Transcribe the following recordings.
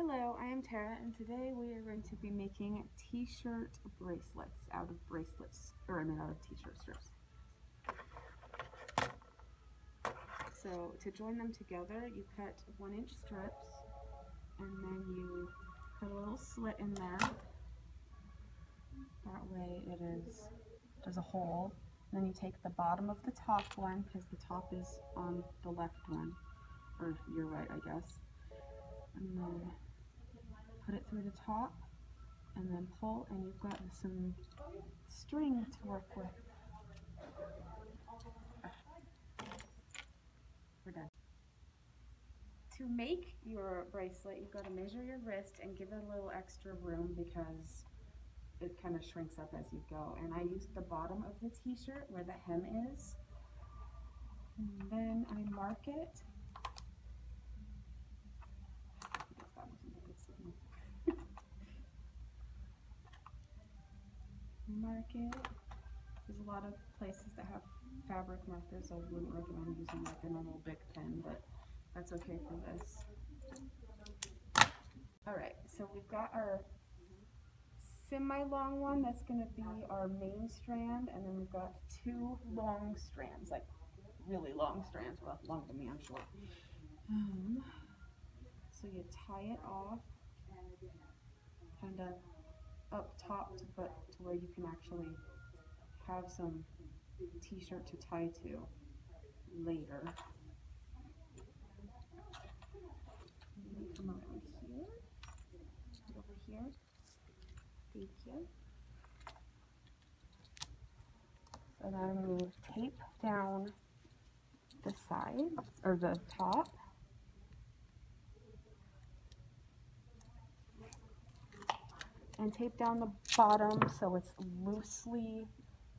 Hello, I am Tara, and today we are going to be making t-shirt bracelets out of out of t-shirt strips. So to join them together, you cut 1-inch strips, and then you put a little slit in there. That way there's a hole. And then you take the bottom of the top one, because the top is on the left one, or your right, I guess. And then put it through the top, and then pull, and you've got some string to work with. We're done. To make your bracelet, you've got to measure your wrist and give it a little extra room because it kind of shrinks up as you go. And I used the bottom of the t-shirt where the hem is. And then I mark it. I guess that wasn't a good signal. Mark it. There's a lot of places that have fabric markers, so I wouldn't recommend using like a normal big pen, but that's okay for this. Alright, so we've got our semi-long one that's going to be our main strand, and then we've got 2 long strands, like really long strands, well, longer than me, I'm short. So you tie it off, kind of up top, but to where you can actually have some t-shirt to tie to later. And then come around here, over here. Thank you. So then we tape down the side, or the top. And tape down the bottom so it's loosely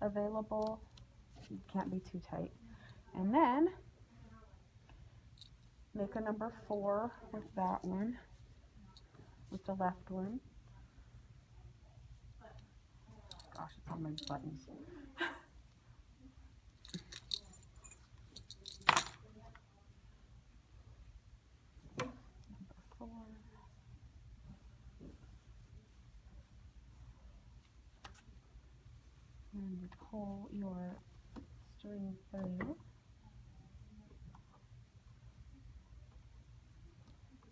available. It can't be too tight. And then make a number 4 with that one, with the left one. Gosh, it's on my buttons. Number 4. And you pull your string through.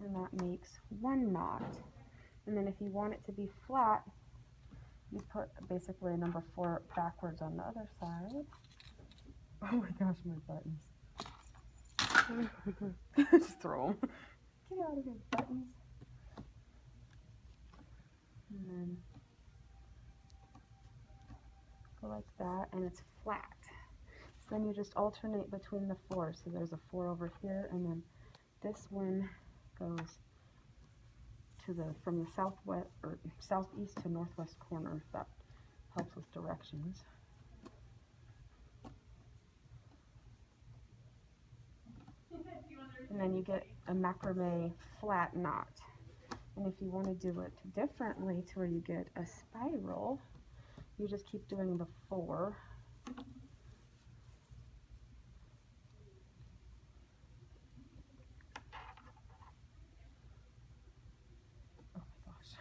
And that makes 1 knot. And then if you want it to be flat, you put basically a number 4 backwards on the other side. Oh my gosh, my buttons. Just throw them. Get out of here, buttons. And then go like that, and it's flat. So then you just alternate between the 4. So there's a 4 over here, and then this one goes to from the southwest or southeast to northwest corner, if that helps with directions. And then you get a macrame flat knot. And if you want to do it differently to where you get a spiral, you just keep doing the 4. Oh my gosh.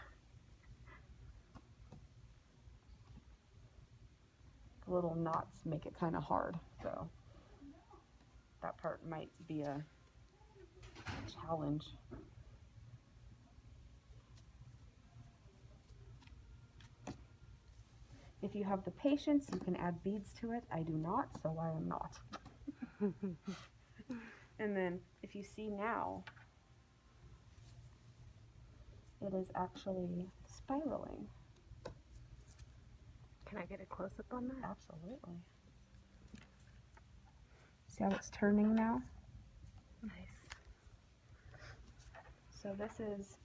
The little knots make it kind of hard, so that part might be a challenge. If you have the patience, you can add beads to it. I do not, so I am not. And then, if you see now, it is actually spiraling. Can I get a close-up on that? Absolutely. See how it's turning now? Nice. So this is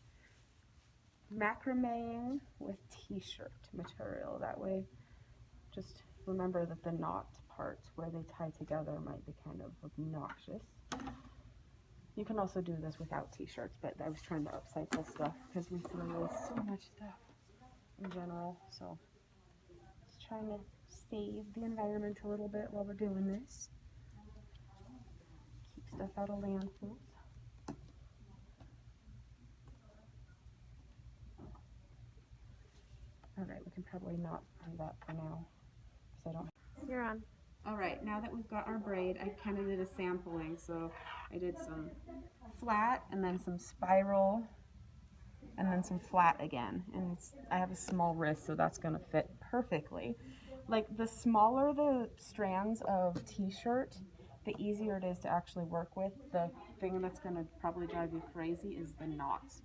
macrameing with t-shirt material. That way, just remember that the knot parts where they tie together might be kind of obnoxious. You can also do this without t-shirts, but I was trying to upcycle stuff because we throw away so much stuff in general. So just trying to save the environment a little bit while we're doing this. Keep stuff out of landfills. Alright, we can probably not do that for now, because I don't. You're on. Alright, now that we've got our braid, I kind of did a sampling, so I did some flat, and then some spiral, and then some flat again. And I have a small wrist, so that's going to fit perfectly. Like, the smaller the strands of t-shirt, the easier it is to actually work with. The thing that's going to probably drive you crazy is the knots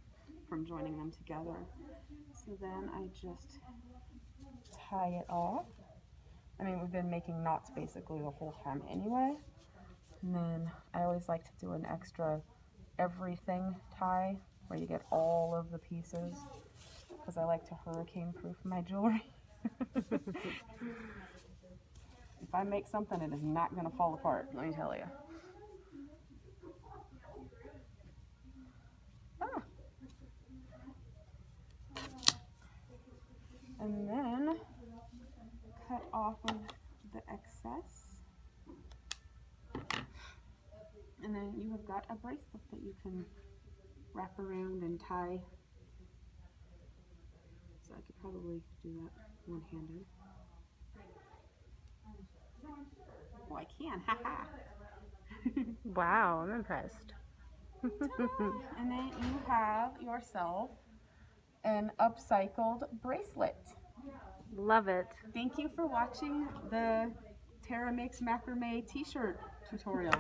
from joining them together. So then I just tie it off. I mean, we've been making knots basically the whole time anyway. And then I always like to do an extra everything tie where you get all of the pieces, because I like to hurricane proof my jewelry. If I make something, it is not going to fall apart, let me tell you. Ah. And then cut off of the excess. And then you have got a bracelet that you can wrap around and tie. So I could probably do that one-handed. Oh, I can, haha. Wow, I'm impressed. And then you have yourself an upcycled bracelet. Love it. Thank you for watching the Tara Makes Macrame t-shirt tutorial.